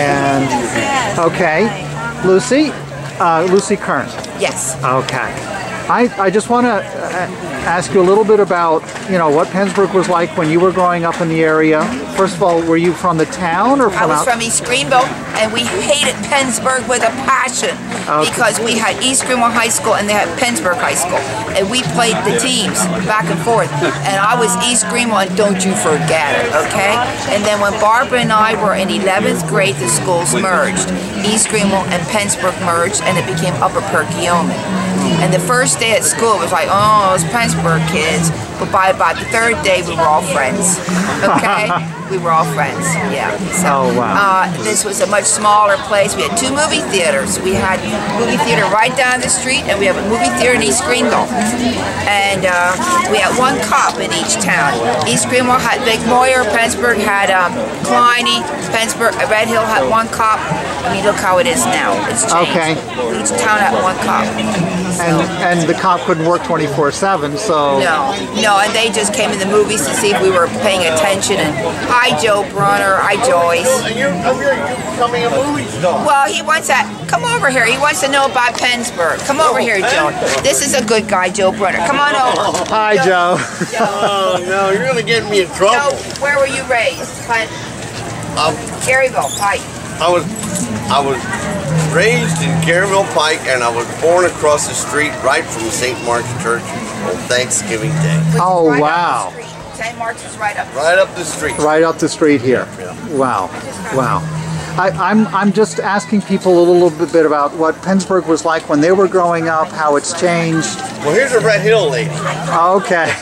And okay, Lucy, Lucy Kern. Yes. Okay. I just want to ask you a little bit about, you know, what Pennsburg was like when you were growing up in the area. First of all, were you from the town or from I was from East Greenville, and we hated Pennsburg with a passion because we had East Greenville High School and they had Pennsburg High School, and we played the teams back and forth. And I was East Greenville, and don't you forget it, okay? And then when Barbara and I were in 11th grade, the schools merged. East Greenville and Pennsburg merged, and it became Upper Perkiomen. And the first day at school it was like, oh, those Pennsburg kids. But by about the third day, we were all friends. Okay? We were all friends, yeah. So, this was a much smaller place. We had 2 movie theaters. We had a movie theater right down the street, and we have a movie theater in East Greenville. And we had 1 cop in each town. East Greenville had Vic Moyer, Pennsburg had Kleine, Pennsburg, Red Hill had 1 cop. I mean, look how it is now. It's changed. Okay. Each town had 1 cop. And the cop couldn't work 24/7, so... No, and they just came in the movies to see if we were paying attention. And hi, Joe Brunner. Hi, Joyce. You're becoming a movie star. Well, he wants to come over here. He wants to know about Pennsburg. Come over here, Joe. This is a good guy, Joe Brunner. Come on over. Hi, Joe. Oh, no, you're going to get me in trouble. Joe, where were you raised? Garyville, Pike. I was raised in Garyville Pike, and I was born across the street right from St. Mark's Church on Thanksgiving Day. Oh, Right wow. up the street. St. Mark's is right up the street. Right up the street. Right up the street here. Yeah. Wow. Wow. I'm just asking people a little bit about what Pennsburg was like when they were growing up, how it's changed. Well, here's a Red Hill lady. Okay.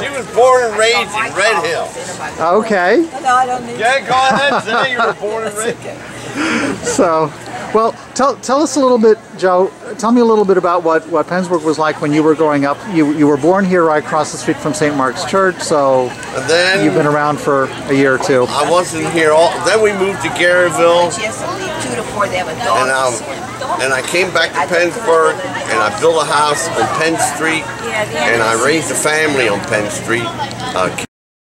She was born and raised in Red Hill. Okay. No, I don't need Yeah, go ahead, say you were born and raised. So, well, tell us a little bit, Joe. Tell me a little bit about what Pennsburg was like when you were growing up. You were born here right across the street from St. Mark's Church, so And then you've been around for a year or 2. I wasn't here then we moved to Garyville. She has to leave 2 to 4. They have a dog. And I came back to Pennsburg, and I built a house on Penn Street, and I raised a family on Penn Street.